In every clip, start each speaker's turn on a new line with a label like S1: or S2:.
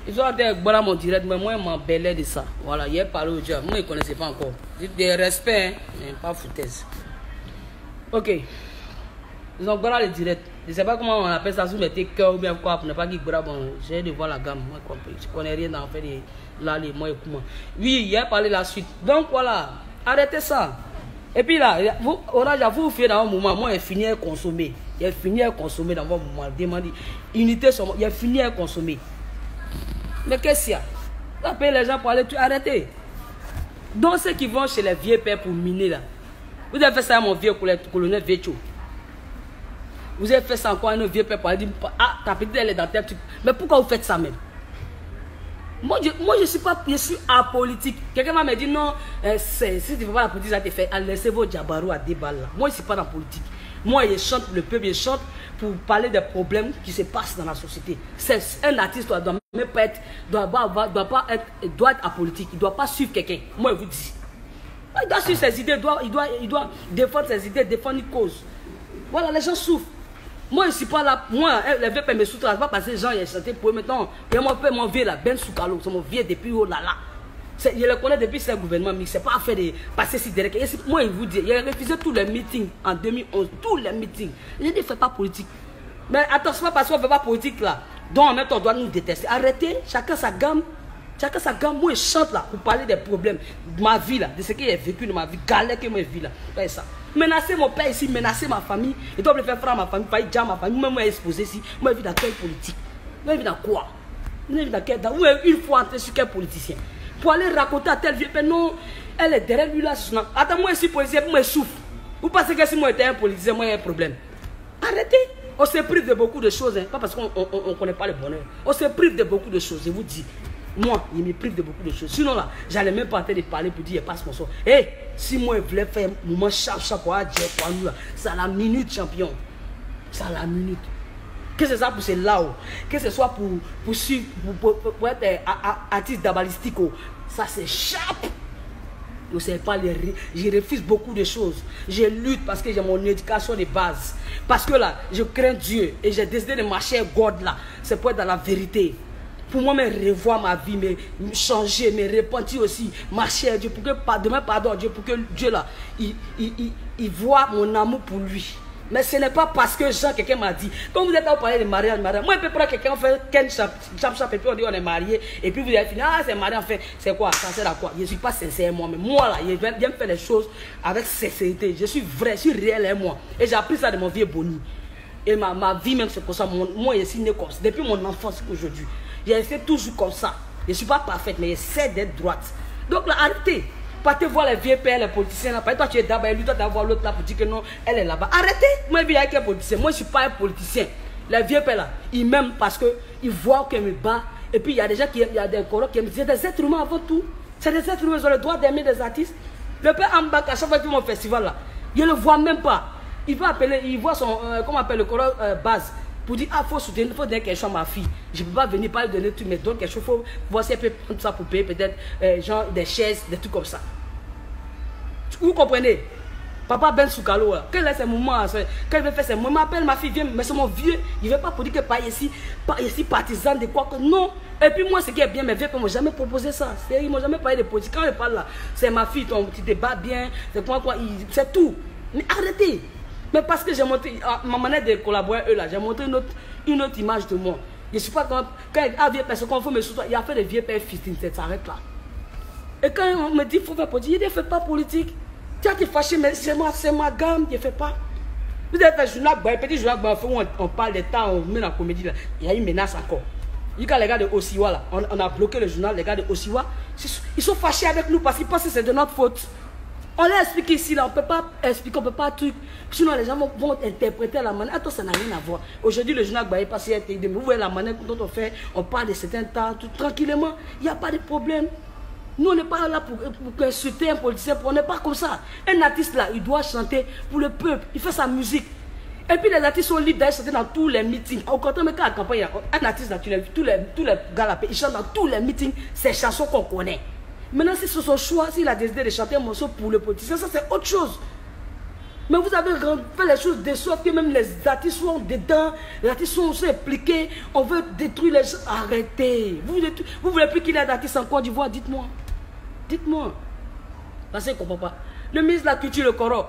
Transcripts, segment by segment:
S1: Ils ont été voilà mon direct, mais moi, je m'embellais de ça. Voilà, hier parlé au diable. Moi, ils ne connaissaient pas encore. Des respects, hein, mais pas foutaise. Ok. Ils ont voilà le direct. Je ne sais pas comment on appelle ça, si vous mettez cœur ou bien quoi, pour ne pas qu'ils bravo. Bon, j'ai de voir la gamme. Moi, je ne connais rien dans fait là, les moi et comment. Oui, hier parlé la suite. Donc voilà, arrêtez ça. Et puis là, vous, Orange, vous faites dans un moment, moi, j'ai fini à consommer. J'ai fini à consommer dans votre moment. Demandez, unité sur moi, j'ai fini à consommer. Mais qu'est-ce qu'il y a? Vous appelez les gens pour aller, arrêtez. Donc ceux qui vont chez les vieux pères pour miner là, vous avez fait ça à mon vieux colonel Vécho. Vous avez fait ça encore à un vieux père pour aller dire, ah, ta petite elle est dans tel truc. Mais pourquoi vous faites ça même? Moi je suis pas, je suis apolitique. Quelqu'un m'a dit non, si tu ne fais pas la politique, ça te fait, laissez vos diabarous à des balles là. Moi je ne suis pas dans la politique. Moi je chante pour le peuple, je chante pour parler des problèmes qui se passent dans la société. Un artiste doit même pas être, doit être apolitique. Il ne doit pas suivre quelqu'un. Moi je vous dis. Il doit suivre ses idées, il doit défendre ses idées, défendre une cause. Voilà, les gens souffrent. Moi, je ne suis pas là. Moi, les vieux pères me souffrent. Je ne pas passer les gens, ils chanté pour eux. Maintenant, il y a mon père, mon vieux là, Ben Soukalo. C'est mon vieux depuis oh là là. Je le connais depuis ce gouvernement, mais ce n'est pas fait de passer si direct. Moi, il vous dit, il a refusé tous les meetings en 2011. Tous les meetings. Il ne fait pas politique. Mais attention, parce qu'on ne fait pas politique là. Donc, en même temps, on doit nous détester. Arrêtez, chacun sa gamme. Chacun sa gamme. Moi, je chante là pour parler des problèmes de ma vie là, de ce que j'ai vécu de ma vie, galère que moi je vis là. C'est ça. Menacer mon père ici, menacer ma famille. Il doit me faire frère à ma famille, pas dire à ma famille. Moi, exposé ici. Moi, je vis dans quelle politique? Moi, je vis dans quoi? Moi, je vis dans quel. Où est une fois entré sur quel politicien? Pour aller raconter à tel vieux père, non, elle est derrière lui là. Attends, moi, je suis politicien, moi, je souffre. Vous pensez que si moi j'étais un politicien, moi, il y a un problème? Arrêtez. On se prive de beaucoup de choses, hein. Pas parce qu'on ne connaît pas le bonheur. On se prive de beaucoup de choses, je vous dis. Moi, il me prive de beaucoup de choses. Sinon là, j'allais même pas en train de parler pour dire, passe mon sort. Hé, si moi je voulais faire un moment chaque fois, c'est à la minute, champion. C'est à la minute. Que ce soit pour ces là-haut, que ce soit pour être artiste d'abalistique, ça s'échappe. Je sais pas, je refuse beaucoup de choses. Je lutte parce que j'ai mon éducation de base. Parce que là, je crains Dieu et j'ai décidé de marcher à God là. C'est pour être dans la vérité. Pour moi, me revoir ma vie, me changer, me repentir aussi, marcher à Dieu, pour que demain, pardon à Dieu, pour que Dieu là, il voit mon amour pour lui. Mais ce n'est pas parce que quelqu'un m'a dit, quand vous êtes là, vous parlez de mariage, moi je peux prendre quelqu'un, on fait Ken Chap, et puis on dit on est marié, et puis vous avez fini, ah c'est marié, en fait, c'est quoi, ça sert à quoi? Je ne suis pas sincère moi-même. Moi là, je viens faire les choses avec sincérité, je suis vrai, je suis réel et moi. Et j'ai appris ça de mon vieux Boni. Et ma vie même, c'est pour ça, moi je suis né comme ça, depuis mon enfance aujourd'hui. J'ai fait toujours comme ça. Je ne suis pas parfaite, mais j'essaie d'être droite. Donc là, arrêtez. Partez voir les vieux pères, les politiciens là. Toi, tu es d'abord, lui, toi, tu vas voir l'autre là pour dire que non, elle est là-bas. Arrêtez. Moi, je vis avec un politicien. Moi, je ne suis pas un politicien. Les vieux pères là, ils m'aiment parce qu'ils voient que je me bats. Et puis, il y a des gens qui aiment, il y a des corps qui aiment. C'est des êtres humains avant tout. C'est des êtres humains, ils ont le droit d'aimer des artistes. Le père Ambak, à chaque fois qu'il fait mon festival là, il ne le voit même pas. Il va appeler, il voit son, comment on appelle le corps base. Pour dire, ah, il faut soutenir, il faut donner quelque chose à ma fille. Je ne peux pas venir pas lui donner tout, mais donner quelque chose, il faut voir si elle peut prendre ça pour payer peut-être genre des chaises, des trucs comme ça. Vous comprenez? Papa Ben Soukalo, quel est ce moment? Quand il veut faire ses moments, il m'appelle ma fille, viens, mais c'est mon vieux. Il ne veut pas pour dire que pas ici partisan de quoi que non. Et puis moi, ce qui est bien, mes vieux ne m'ont jamais proposé ça. Ils ne m'ont jamais parlé de politique. Quand je parle là, c'est ma fille, tu te bats bien, c'est quoi, c'est tout. Mais arrêtez. Mais parce que j'ai montré, ma manière de collaborer eux là, j'ai montré une autre image de moi. Je ne suis pas quand il y a vieux personnes, quand il faut me soutenir, il y a fait des vieux pères fils, ça s'arrête là. Et quand on me dit qu'il faut faire politique, je ne fais pas politique. Tu as été fâché, mais c'est ma gamme, je ne fais pas. Vous avez fait un journal, un petit journal, où on parle des temps, on met la comédie là. Il y a une menace encore. Les gars de Osiwa là, on a bloqué le journal, les gars de Osiwa, ils sont fâchés avec nous parce qu'ils pensent que c'est de notre faute. On l'a expliqué ici, là, on ne peut pas expliquer, on ne peut pas truc. Sinon, les gens vont interpréter la manière. Attends, ça n'a rien à voir. Aujourd'hui, le journal Baye passe hier, vous voyez la manière dont on fait, on parle de certains temps, tout tranquillement, il n'y a pas de problème. Nous, on n'est pas là pour insulter un politicien, on n'est pas comme ça. Un artiste là, il doit chanter pour le peuple, il fait sa musique. Et puis les artistes sont libres d'aller chanter dans tous les meetings. Au contraire, mais quand à la campagne, un artiste là, tous les gars là, ils chantent dans tous les meetings ces chansons qu'on connaît. Maintenant, si c'est son choix, s'il a décidé de chanter un morceau pour le politicien, ça c'est autre chose. Mais vous avez fait les choses de sorte que même les artistes sont dedans, les artistes sont aussi impliqués, on veut détruire les gens. Arrêtez. Vous ne voulez plus qu'il y ait d'artistes en Côte d'Ivoire, dites-moi. Dites-moi. Parce qu'il ne comprend pas. Le ministre de la Culture, le Koro,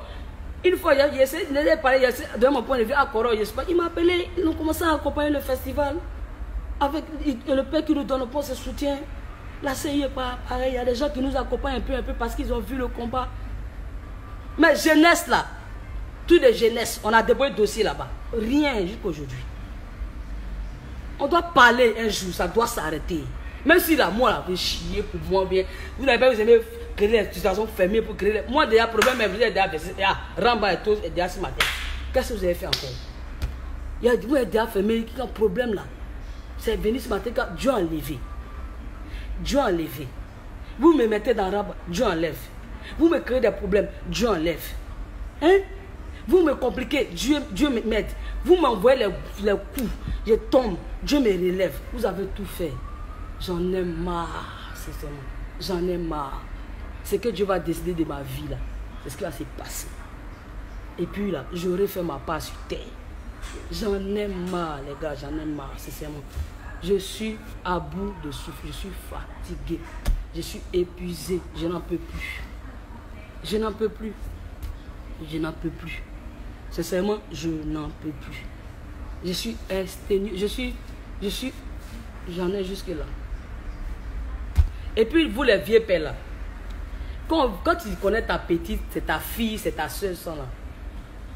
S1: une fois, il essaie de parler, de mon point de vue, à Koro, il m'a appelé, ils ont commencé à accompagner le festival. Avec le père qui nous donne le poste de soutien. La CI est pas pareil, il y a des gens qui nous accompagnent un peu parce qu'ils ont vu le combat. Mais jeunesse là, tous les jeunesses, on a débrouillé de dossiers là-bas. Rien jusqu'à aujourd'hui. On doit parler un jour, ça doit s'arrêter. Même si là, moi, là, vous chier pour moi bien. Vous n'avez pas besoin de créer des situations fermées pour créer. Moi, déjà, problème, mais vous êtes déjà versé. Ramba et tous, et déjà ce matin. Qu'est-ce que vous avez fait encore? Il y a vous êtes déjà fermé, qui a un problème là. C'est venu ce matin, quand Dieu a enlevé. Dieu a enlevé. Vous me mettez dans Ramba, Dieu enlève. Vous me créez des problèmes, Dieu enlève. Hein? Vous me compliquez, Dieu m'aide. Vous m'envoyez les coups, je tombe, Dieu me relève. Vous avez tout fait. J'en ai marre, sincèrement. J'en ai marre. C'est que Dieu va décider de ma vie là. C'est ce qui va se passer. Et puis là, j'aurai fait ma part sur terre. J'en ai marre, les gars, j'en ai marre, sincèrement. Je suis à bout de souffle, je suis fatigué. Je suis épuisé, je n'en peux plus. Je n'en peux plus. Je n'en peux plus. Sincèrement, je n'en peux plus. Je suis exténué. J'en ai jusque là. Et puis, vous les vieux pères là, quand tu connais ta petite, c'est ta fille, c'est ta soeur, ça là.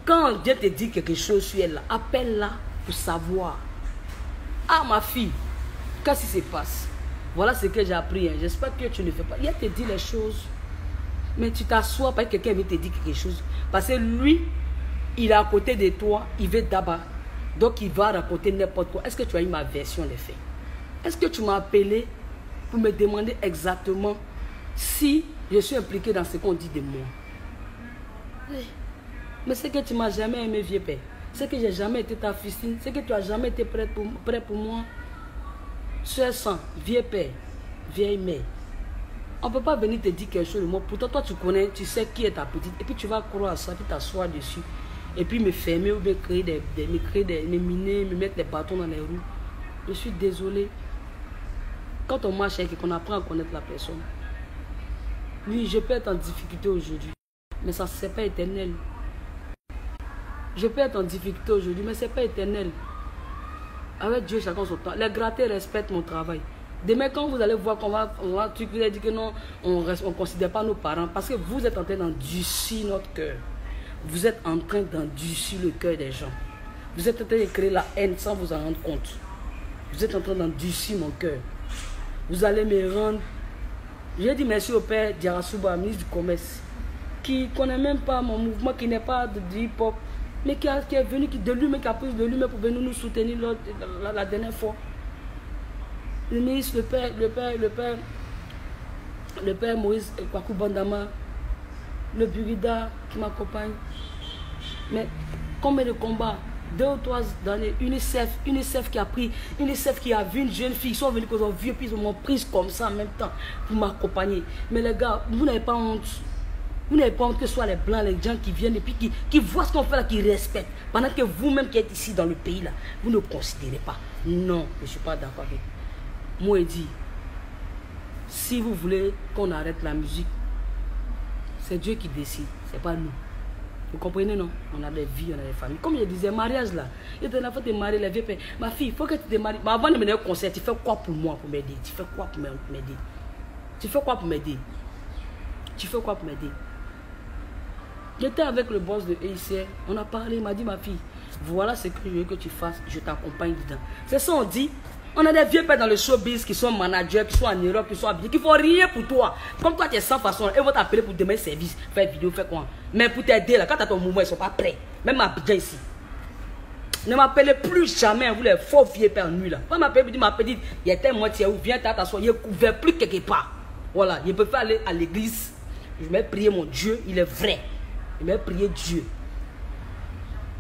S1: Quand Dieu te dit quelque chose sur elle là, appelle-la pour savoir. Ah ma fille, qu'est-ce qui se passe? Voilà ce que j'ai appris. Hein. J'espère que tu ne le fais pas. Il te dit les choses. Mais tu t'assois parce que quelqu'un vient te dire quelque chose. Parce que lui, il est à côté de toi, il veut d'abord. Donc il va raconter n'importe quoi. Est-ce que tu as eu ma version des faits? Est-ce que tu m'as appelé pour me demander exactement si je suis impliqué dans ce qu'on dit de moi? Mais c'est que tu m'as jamais aimé, vieux père. C'est que j'ai jamais été ta fille. C'est que tu n'as jamais été prêt pour moi. Soeur sang, vieux père, vieille mère. On ne peut pas venir te dire quelque chose de moi. Pourtant, toi, tu connais, tu sais qui est ta petite. Et puis, tu vas croire à ça, puis t'asseoir dessus. Et puis, me fermer ou me créer me miner, me mettre des bâtons dans les roues. Je suis désolé. Quand on marche avec et qu'on apprend à connaître la personne. Oui, je peux être en difficulté aujourd'hui. Mais ça, c'est pas éternel. Je peux être en difficulté aujourd'hui, mais ce n'est pas éternel. Avec Dieu, chacun son temps. Les grattés respectent mon travail. Demain, quand vous allez voir qu'on va vous allez dire que non, on ne considère pas nos parents, parce que vous êtes en train d'endurcir notre cœur. Vous êtes en train d'endurcir le cœur des gens. Vous êtes en train de créer la haine sans vous en rendre compte. Vous êtes en train d'endurcir mon cœur. Vous allez me rendre... J'ai dit merci au père Diarasuba, ministre du Commerce, qui ne connaît même pas mon mouvement, qui n'est pas de hip-hop, mais qui est venu de lui-même, qui a pris de lui-même pour venir nous soutenir la dernière fois. Le ministre, le père Moïse Kwaku Bandama, le Burida qui m'accompagne. Mais combien de combats? 2 ou 3 années, UNICEF qui a pris, UNICEF qui a vu une jeune fille, ils sont venus qu'ils ont vieux, puis ils m'ont prise comme ça en même temps pour m'accompagner. Mais les gars, vous n'avez pas honte. Vous n'avez pas honte que ce soit les blancs, les gens qui viennent et puis qui voient ce qu'on fait là, qui respectent. Pendant que vous-même qui êtes ici dans le pays là, vous ne considérez pas. Non, je ne suis pas d'accord avec vous. Moi, je dis, si vous voulez qu'on arrête la musique, c'est Dieu qui décide, ce n'est pas nous. Vous comprenez, non? On a des vies, on a des familles. Comme je disais, mariage là, il y a une fois de te marier, les vieux pères. Ma fille, il faut que tu te maries. Mais avant de mener au concert, tu fais quoi pour moi, pour m'aider? Tu fais quoi pour m'aider? Tu fais quoi pour m'aider? Tu fais quoi pour m'aider? J'étais avec le boss de EICR, on a parlé, il m'a dit, ma fille, voilà ce que je veux que tu fasses, je t'accompagne dedans. C'est ça, on dit. On a des vieux pères dans le showbiz qui sont managers, qui sont en Europe, qui sont habillés, qui font rien pour toi. Comme toi, tu es sans façon, ils vont t'appeler pour demain service, faire vidéo, faire quoi. Mais pour t'aider, là, quand tu as ton mouvement, ils ne sont pas prêts. Même à Abidjan ici. Ne m'appelez plus jamais, vous les faux vieux pères en nuit là. Pas m'appeler, ma petite, il y a tel moitié où viens t'asseoir, il est couvert plus quelque part. Voilà, je peux pas aller à l'église. Je vais prier mon Dieu, il est vrai. Je vais prier Dieu.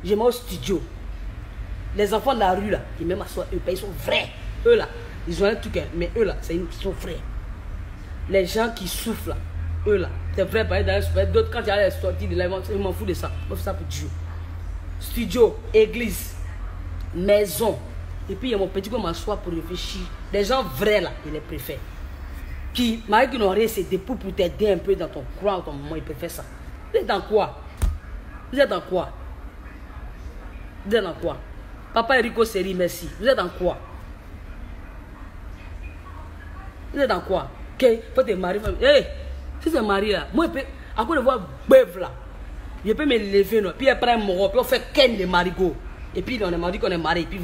S1: Je vais au studio. Les enfants de la rue là, qui même assoient, ils sont vrais. Eux là, ils ont un truc, mais eux là, ils sont vrais. Les gens qui souffrent là, eux là, c'est vrai, par exemple, d'autres, quand il y a les sorties de là, ils m'en foutent de ça. Moi, je fais ça pour Dieu. Studio, église, maison. Et puis, il y a mon petit qui m'assoit pour réfléchir. Les gens vrais là, je les préfère. Qui, malgré qu'ils n'ont rien, c'est des pour t'aider un peu dans ton courant, dans ton moment, ils préfèrent ça. Vous êtes dans quoi? Vous êtes dans quoi? Vous êtes dans quoi? Papa Enrico Seri, merci. Vous êtes dans quoi? Vous êtes dans quoi? Ok, faut te marier. Hey, si c'est marié là, moi, à quoi de voir bœuf là, je peux me lever, non? Puis après, mon puis on fait ken de marigot. Et puis on est marié qu'on est marié. Puis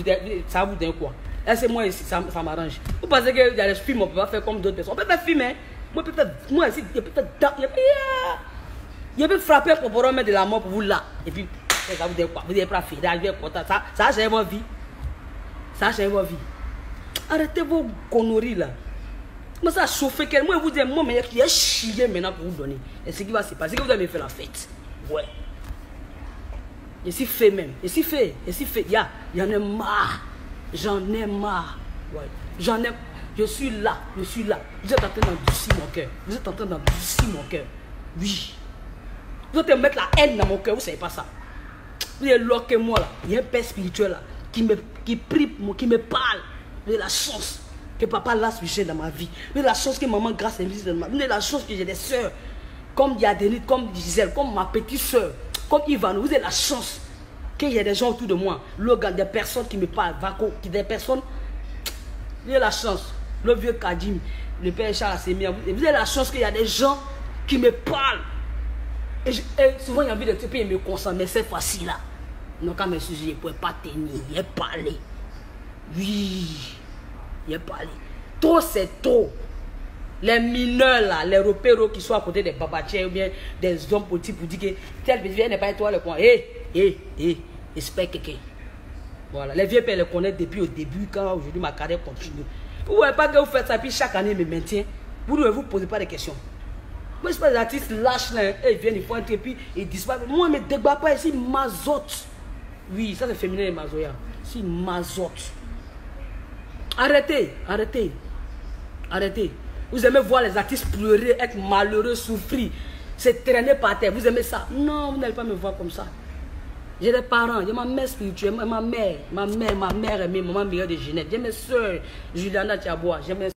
S1: ça vous donne quoi? Là, c'est moi ici, ça m'arrange. Vous pensez qu'il y a des films, on peut pas faire comme d'autres personnes. On peut pas filmer. Moi, moi ici, je peux faire. Je peux frapper pour pouvoir mettre de la mort pour vous là. Et puis, ça vous donne quoi? Vous n'êtes pas fait. Ça a changé votre vie. Ça a changé votre vie. Arrêtez vos conneries là. Moi, ça a chauffé quelqu'un. Moi, vous dites, moi, mais il y a chier maintenant pour vous donner. Et ce qui va se passer, c'est que vous avez fait la fête. Ouais. Et si fait même. Et si fait. Il y en a marre. J'en ai marre. Ouais. J'en ai. Je suis là. Vous êtes en train d'endurcir mon cœur. Oui. Vous êtes mettre la haine dans mon cœur. Vous ne savez pas ça. Vous êtes loqué moi là. Il y a un père spirituel là. Qui prie, qui me parle. Vous avez la chance que papa laisse Michel dans ma vie. Vous avez la chance que maman grâce à lui dans ma vie. Vous avez la chance que j'ai des soeurs. Comme Yadénite, comme Gisèle, comme ma petite soeur. Comme Ivan. Vous avez la chance qu'il y a des gens autour de moi, des personnes qui me parlent, des personnes, vous avez la chance, le vieux Kadim, le père Charles Assemia, vous avez la chance qu'il y a des gens qui me parlent. Et souvent il y a envie de te payer, me concentrer, mais c'est facile là. Non, quand mes sujets, je ne pouvais pas tenir, il est parlé. Oui, il est parlé. Trop c'est trop. Les mineurs là, les repéros qui sont à côté des babatiers ou bien des hommes politiques pour dire que tel vieux n'est pas toi le coin. Espère quelqu'un. Voilà, les vieux pères les connaissent depuis au début quand aujourd'hui ma carrière continue. Vous ne voyez pas que vous faites ça puis chaque année me maintient. Vous ne vous posez pas de questions. Moi je suis pas des artistes lâches là, ils viennent, ils font un truc puis ils disparaissent. Moi je ne me débat pas ici, mazote. Oui, ça c'est féminin et mazoya. C'est mazote. Arrêtez. Vous aimez voir les artistes pleurer, être malheureux, souffrir, se traîner par terre. Vous aimez ça? Non, vous n'allez pas me voir comme ça. J'ai des parents, j'ai ma mère spirituelle, ma mère aimée, maman meilleure de Genève. J'ai mes soeurs, Juliana Tiabois, j'ai mes